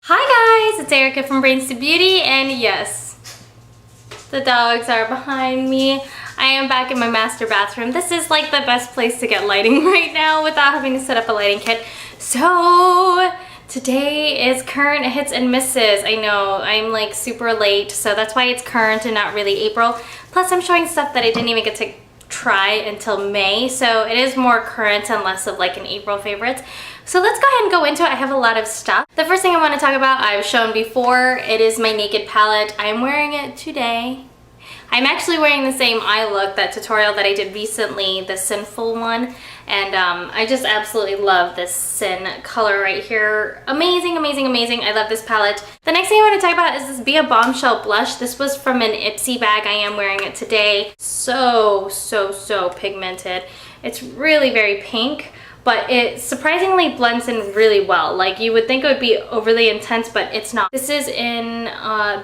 Hi guys, it's Erica from Brains to Beauty, and yes, the dogs are behind me. I am back in my master bathroom. This is like the best place to get lighting right now without having to set up a lighting kit. So today is current hits and misses. I know, I'm like super late, so that's why it's current and not really April. Plus I'm showing stuff that I didn't even get to try until May, so it is more current and less of like an April favorites. So let's go ahead and go into it. I have a lot of stuff. The first thing I want to talk about, I've shown before, it is my Naked palette. I'm wearing it today. I'm actually wearing the same eye look, that tutorial that I did recently, the Sinful one, and I just absolutely love this Sin color right here. Amazing, amazing, amazing. I love this palette. The next thing I want to talk about is this Be a Bombshell blush. This was from an Ipsy bag. I am wearing it today. So pigmented. It's really very pink, but it surprisingly blends in really well. Like, you would think it would be overly intense, but it's not. This is in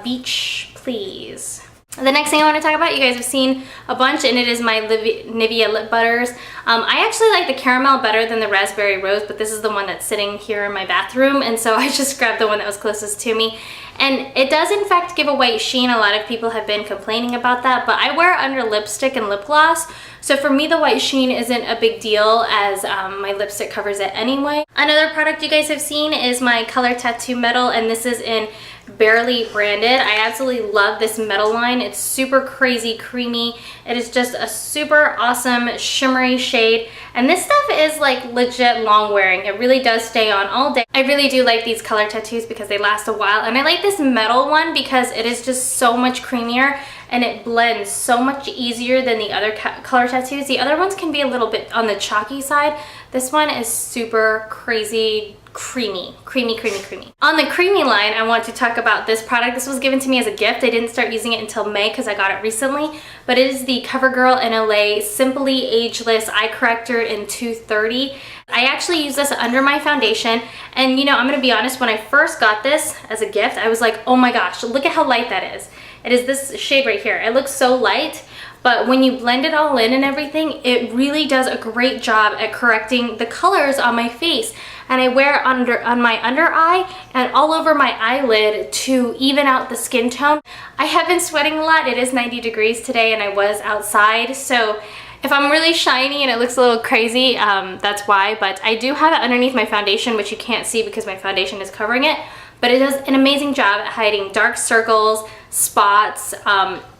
Beach Please. The next thing I want to talk about, you guys have seen a bunch, and it is my Nivea Lip Butters. I actually like the caramel better than the raspberry rose, but this is the one that's sitting here in my bathroom, and so I just grabbed the one that was closest to me. And it does in fact give a white sheen. A lot of people have been complaining about that, but I wear it under lipstick and lip gloss, so for me the white sheen isn't a big deal, as my lipstick covers it anyway. Another product you guys have seen is my Color Tattoo Metal, and this is in Barely branded. I absolutely love this metal line. It's super crazy creamy. It is just a super awesome shimmery shade, and this stuff is like legit long wearing. It really does stay on all day. I really do like these color tattoos because they last a while, and I like this metal one because it is just so much creamier and it blends so much easier than the other color tattoos. The other ones can be a little bit on the chalky side. This one is super crazy creamy. On the creamy line, I want to talk about this product. This was given to me as a gift. I didn't start using it until May because I got it recently, but it is the Covergirl and Olay Simply Ageless Eye Corrector in 230. I actually use this under my foundation, and you know, I'm gonna be honest, when I first got this as a gift, I was like, oh my gosh, look at how light that is. It is this shade right here. It looks so light, but when you blend it all in and everything, it really does a great job at correcting the colors on my face. And I wear it on my under eye and all over my eyelid to even out the skin tone. I have been sweating a lot. It is 90 degrees today and I was outside, so if I'm really shiny and it looks a little crazy, that's why. But I do have it underneath my foundation, which you can't see because my foundation is covering it. But it does an amazing job at hiding dark circles, spots,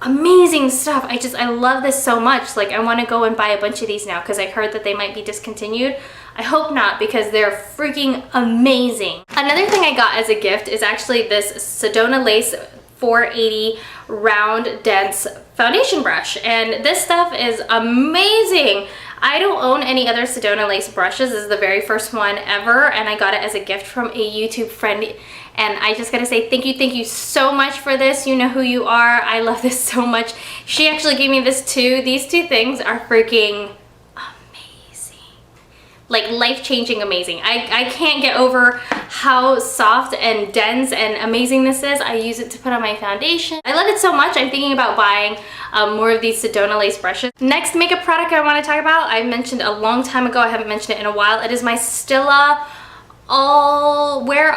amazing stuff. I love this so much. Like, I want to go and buy a bunch of these now because I heard that they might be discontinued. I hope not, because they're freaking amazing. Another thing I got as a gift is actually this Sedona Lace 480 round dense foundation brush, and this stuff is amazing. I don't own any other Sedona Lace brushes. This is the very first one ever, and I got it as a gift from a YouTube friend, and I just gotta say thank you so much for this. You know who you are. I love this so much. She actually gave me this too. These two things are freaking like life-changing amazing. I can't get over how soft and dense and amazing this is. I use it to put on my foundation. I love it so much, I'm thinking about buying more of these Sedona Lace brushes. Next makeup product I want to talk about, I mentioned a long time ago, I haven't mentioned it in a while. It is my Stila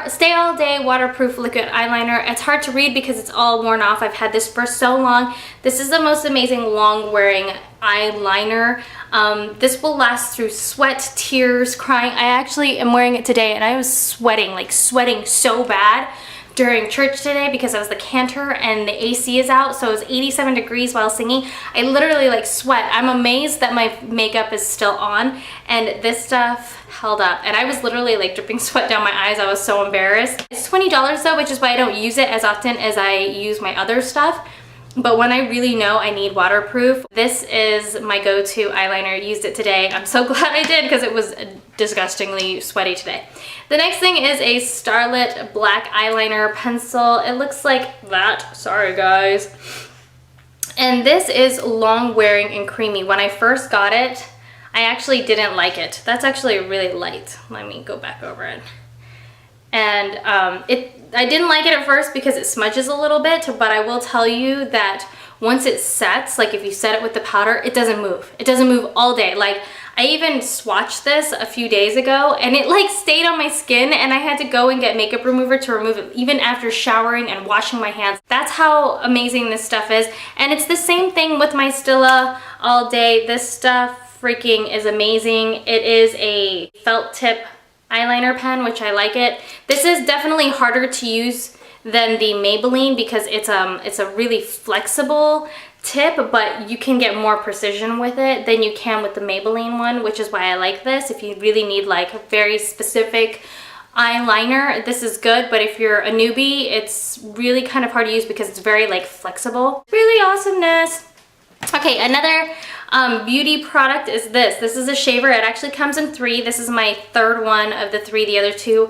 Stay All Day Waterproof Liquid Eyeliner. It's hard to read because it's all worn off. I've had this for so long. This is the most amazing long wearing eyeliner. This will last through sweat, tears, crying. I actually am wearing it today and I was sweating so bad during church today because I was the cantor and the AC is out, so it was 87 degrees while singing. I literally like sweat. I'm amazed that my makeup is still on, and this stuff held up, and I was literally like dripping sweat down my eyes. I was so embarrassed. It's $20 though, which is why I don't use it as often as I use my other stuff. But when I really know I need waterproof, this is my go-to eyeliner. I used it today. I'm so glad I did because it was disgustingly sweaty today. The next thing is a Starlet black eyeliner pencil. It looks like that. Sorry guys. And this is long wearing and creamy. When I first got it, I actually didn't like it. That's actually really light. Let me go back over it. And I didn't like it at first because it smudges a little bit, but I will tell you that once it sets, like if you set it with the powder, it doesn't move. It doesn't move all day. Like I even swatched this a few days ago and it like stayed on my skin and I had to go and get makeup remover to remove it even after showering and washing my hands. That's how amazing this stuff is. And it's the same thing with my Stila All Day. This stuff freaking is amazing. It is a felt tip eyeliner pen, which I like it. This is definitely harder to use than the Maybelline because it's a really flexible tip, but you can get more precision with it than you can with the Maybelline one, which is why I like this. If you really need like a very specific eyeliner, this is good, but if you're a newbie, it's really kind of hard to use because it's very like flexible. Really awesomeness. Okay, another beauty product is this. This is a shaver. It actually comes in 3. This is my 3rd one of the 3. The other 2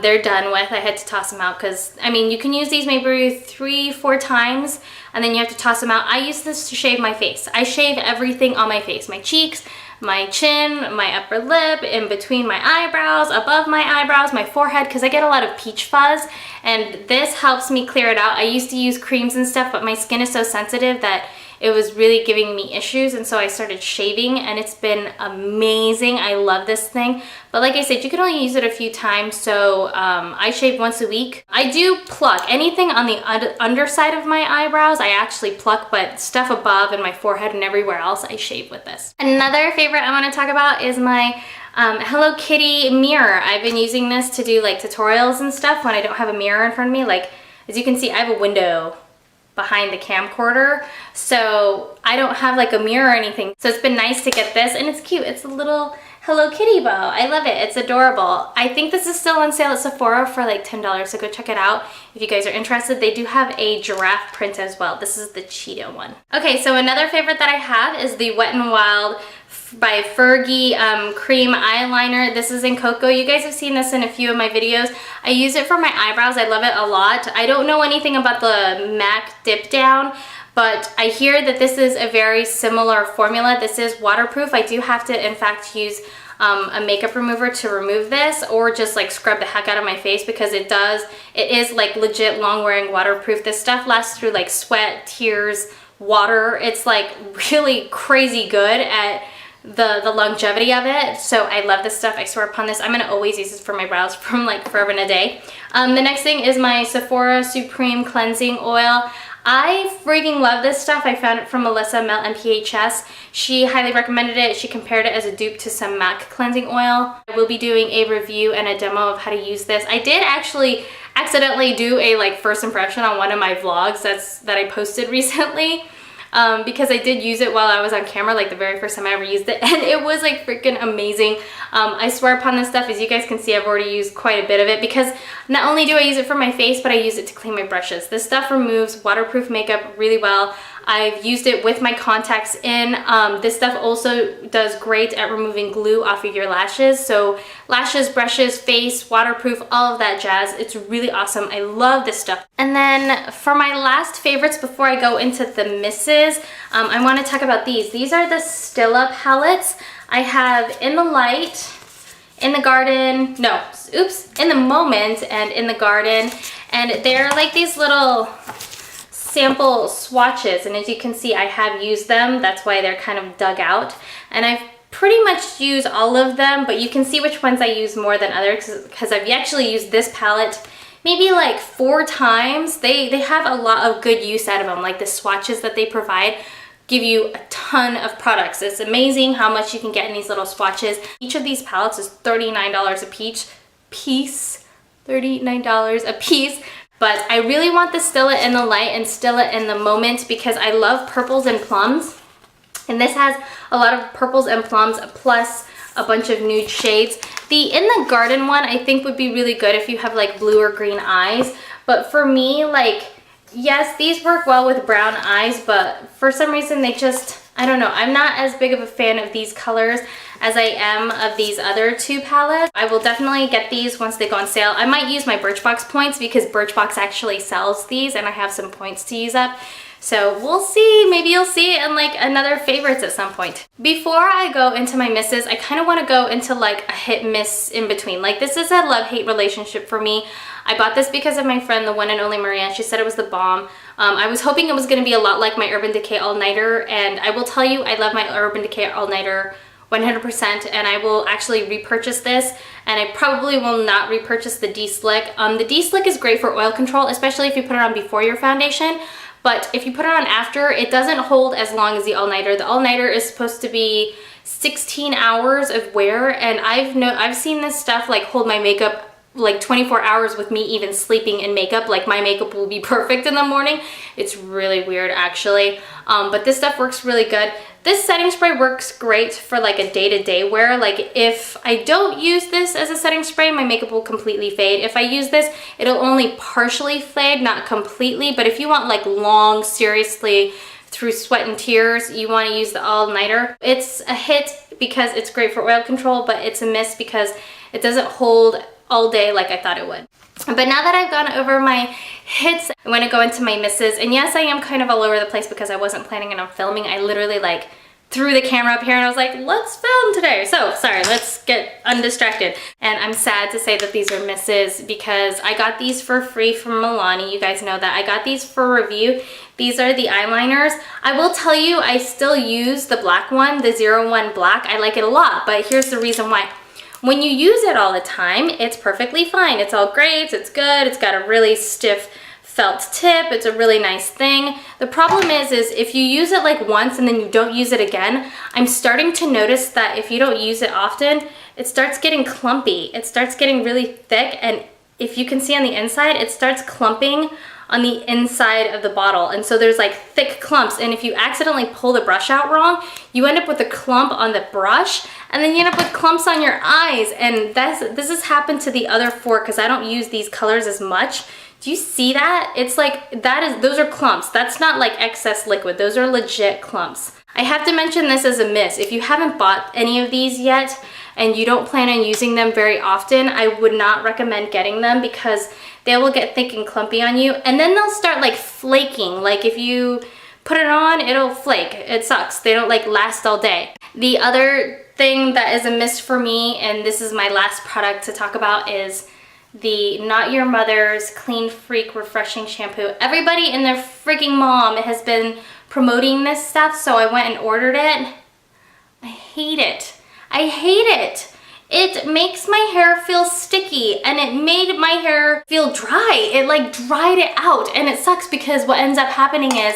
they're done with. I had to toss them out because, I mean, you can use these maybe 3-4 times and then you have to toss them out. I use this to shave my face. I shave everything on my face. My cheeks, my chin, my upper lip, in between my eyebrows, above my eyebrows, my forehead, because I get a lot of peach fuzz and this helps me clear it out. I used to use creams and stuff, but my skin is so sensitive that it was really giving me issues, and so I started shaving and it's been amazing. I love this thing, but like I said, you can only use it a few times, so I shave once a week. I do pluck anything on the underside of my eyebrows. I actually pluck, but stuff above and my forehead and everywhere else I shave with this. Another favorite I want to talk about is my Hello Kitty mirror. I've been using this to do like tutorials and stuff when I don't have a mirror in front of me. Like, as you can see, I have a window behind the camcorder, so I don't have like a mirror or anything. So it's been nice to get this, and it's cute. It's a little Hello Kitty bow. I love it. It's adorable. I think this is still on sale at Sephora for like $10, so go check it out if you guys are interested. They do have a giraffe print as well. This is the Cheetah one. Okay, so another favorite that I have is the Wet n Wild by Fergie cream eyeliner. This is in Cocoa. You guys have seen this in a few of my videos. I use it for my eyebrows. I love it a lot. I don't know anything about the MAC dip down, but I hear that this is a very similar formula. This is waterproof. I do have to, in fact, use a makeup remover to remove this, or just like scrub the heck out of my face because it is like legit long wearing waterproof. This stuff lasts through like sweat, tears, water. It's like really crazy good at the longevity of it, so I love this stuff. I swear upon this, I'm gonna always use this for my brows from like forever and a day. The next thing is my Sephora Supreme Cleansing Oil. I freaking love this stuff. I found it from Melissa Melt and PHS. She highly recommended it. She compared it as a dupe to some MAC cleansing oil. I will be doing a review and a demo of how to use this. I did actually accidentally do a like first impression on one of my vlogs that I posted recently. Because I did use it while I was on camera, like the very first time I ever used it, and it was like freaking amazing. I swear upon this stuff, as you guys can see, I've already used quite a bit of it because not only do I use it for my face, but I use it to clean my brushes. This stuff removes waterproof makeup really well. I've used it with my contacts in. This stuff also does great at removing glue off of your lashes. So lashes, brushes, face, waterproof, all of that jazz. It's really awesome. I love this stuff. And then for my last favorites before I go into the misses, I want to talk about these. These are the Stila palettes. I have In the Light, In the Garden, no, oops, In the Moment and In the Garden. And they're like these little sample swatches, and as you can see, I have used them. That's why they're kind of dug out, and I've pretty much used all of them, but you can see which ones I use more than others because I've actually used this palette maybe like 4 times. They have a lot of good use out of them. Like the swatches that they provide give you a ton of products. It's amazing how much you can get in these little swatches. Each of these palettes is $39 a piece, $39 a piece. But I really want the Stila In the Light and Stila In the Moment because I love purples and plums. And this has a lot of purples and plums plus a bunch of nude shades. The In the Garden one I think would be really good if you have like blue or green eyes. But for me, like, yes, these work well with brown eyes, but for some reason they just, I don't know. I'm not as big of a fan of these colors as I am of these other 2 palettes. I will definitely get these once they go on sale. I might use my Birchbox points because Birchbox actually sells these and I have some points to use up. So we'll see, maybe you'll see it in like another favorites at some point. Before I go into my misses, I kind of want to go into like a hit miss in between. Like this is a love-hate relationship for me. I bought this because of my friend, the one and only Maria. She said it was the bomb. I was hoping it was going to be a lot like my Urban Decay All Nighter, and I will tell you, I love my Urban Decay All Nighter 100%, and I will actually repurchase this, and I probably will not repurchase the D-Slick. The D-Slick is great for oil control, especially if you put it on before your foundation, but if you put it on after, it doesn't hold as long as the All Nighter. The All Nighter is supposed to be 16 hours of wear, and I've seen this stuff like hold my makeup like 24 hours with me even sleeping in makeup. Like my makeup will be perfect in the morning. It's really weird actually, but this stuff works really good. This setting spray works great for like a day-to-day wear. Like if I don't use this as a setting spray, my makeup will completely fade. If I use this, it'll only partially fade, not completely. But if you want like long, seriously, through sweat and tears, you want to use the All Nighter. It's a hit because it's great for oil control, but it's a miss because it doesn't hold all day like I thought it would. But now that I've gone over my hits, I'm going to go into my misses. And yes, I am kind of all over the place because I wasn't planning on filming. I literally like threw the camera up here and I was like, let's film today. So sorry, let's get undistracted. And I'm sad to say that these are misses because I got these for free from Milani. You guys know that. I got these for review. These are the eyeliners. I will tell you, I still use the black one, the 01 black. I like it a lot, but here's the reason why. When you use it all the time, it's perfectly fine. It's all great, it's good, it's got a really stiff felt tip, it's a really nice thing. The problem is if you use it like once and then you don't use it again, I'm starting to notice that if you don't use it often, it starts getting clumpy. It starts getting really thick, and if you can see on the inside, it starts clumping on the inside of the bottle, and so there's like thick clumps, and if you accidentally pull the brush out wrong, you end up with a clump on the brush, and then you end up with clumps on your eyes. And this has happened to the other four because I don't use these colors as much. Do you see that? It's like, those are clumps. That's not like excess liquid. Those are legit clumps. I have to mention this as a miss. If you haven't bought any of these yet and you don't plan on using them very often, I would not recommend getting them because they will get thick and clumpy on you, and then they'll start like flaking. Like if you put it on, it'll flake. It sucks. They don't like last all day. The other thing that is a miss for me, and this is my last product to talk about, is the Not Your Mother's Clean Freak Refreshing Shampoo. Everybody and their freaking mom has been promoting this stuff, so I went and ordered it. I hate it. I hate it. It makes my hair feel sticky, and it made my hair feel dry. It like dried it out, and it sucks because what ends up happening is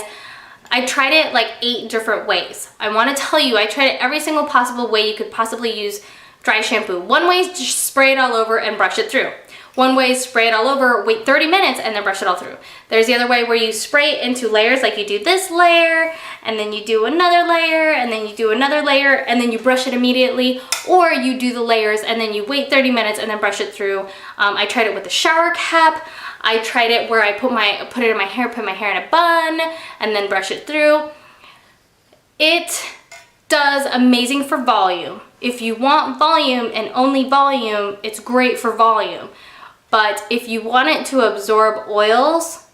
I tried it like 8 different ways. I want to tell you, I tried it every single possible way you could possibly use dry shampoo. One way is just spray it all over and brush it through. One way is spray it all over, wait 30 minutes, and then brush it all through. There's the other way where you spray it into layers, like you do this layer, and then you do another layer, and then you do another layer, and then you brush it immediately, or you do the layers, and then you wait 30 minutes, and then brush it through. I tried it with a shower cap. I tried it where I put it in my hair, put my hair in a bun, and then brush it through. It does amazing for volume. If you want volume and only volume, it's great for volume. But if you want it to absorb oils,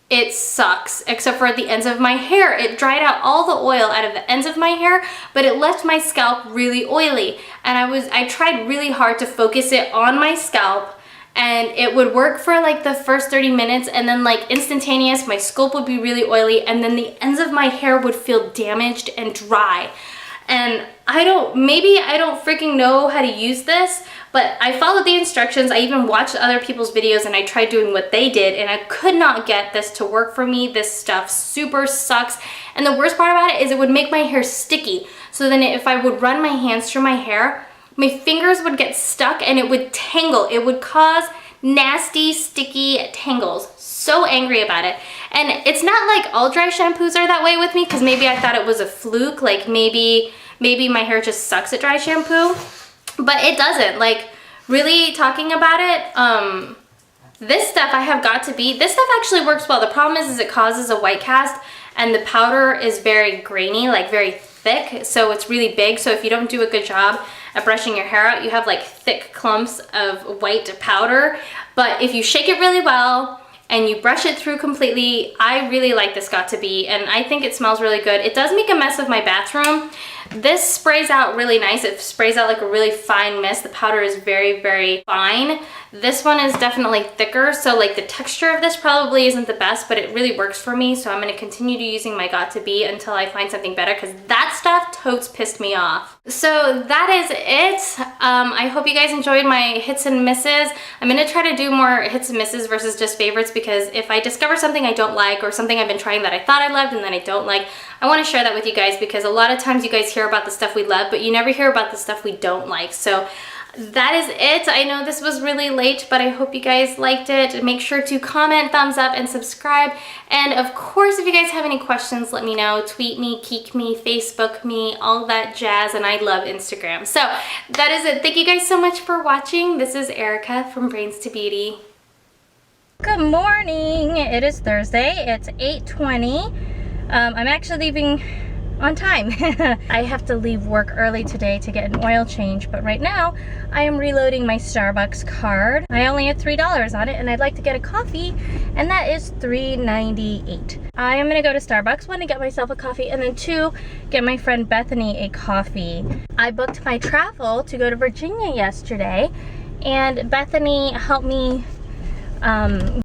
it sucks, except for at the ends of my hair. It dried out all the oil out of the ends of my hair, but it left my scalp really oily. And I tried really hard to focus it on my scalp, and it would work for like the first 30 minutes, and then like instantaneous, my scalp would be really oily, and then the ends of my hair would feel damaged and dry. And maybe I don't freaking know how to use this, but I followed the instructions. I even watched other people's videos and I tried doing what they did, and I could not get this to work for me. This stuff super sucks. And the worst part about it is it would make my hair sticky. So then if I would run my hands through my hair, my fingers would get stuck and it would tangle. It would cause nasty, sticky tangles. So angry about it. And it's not like all dry shampoos are that way with me, because maybe I thought it was a fluke, like maybe my hair just sucks at dry shampoo, but it doesn't. Like, really talking about it, this stuff this stuff actually works well. The problem is it causes a white cast, and the powder is very grainy, like very thick, so it's really big. So if you don't do a good job at brushing your hair out, you have like thick clumps of white powder. But if you shake it really well, and you brush it through completely. I really like this Got2b, and I think it smells really good. It does make a mess of my bathroom. This sprays out really nice. It sprays out like a really fine mist. The powder is very, very fine. This one is definitely thicker, so like the texture of this probably isn't the best, but it really works for me, so I'm going to continue to using my Got2b until I find something better, because that stuff totes pissed me off. So that is it. I hope you guys enjoyed my hits and misses. I'm going to try to do more hits and misses versus just favorites, because if I discover something I don't like or something I've been trying that I thought I loved and then I don't like, I want to share that with you guys, because a lot of times you guys hear about the stuff we love, but you never hear about the stuff we don't like. So that is it. I know this was really late, but I hope you guys liked it. Make sure to comment, thumbs up, and subscribe. And of course, if you guys have any questions, let me know. Tweet me, Keek me, Facebook me, all that jazz, and I love Instagram. So that is it. Thank you guys so much for watching. This is Erica from Brains to Beauty. Good morning. It is Thursday. It's 8:20. I'm actually leaving on time. I have to leave work early today to get an oil change, but right now I am reloading my Starbucks card. I only have $3 on it, and I'd like to get a coffee, and that is $3.98. I am gonna go to Starbucks, one, to get myself a coffee, and then two, get my friend Bethany a coffee. I booked my travel to go to Virginia yesterday, and Bethany helped me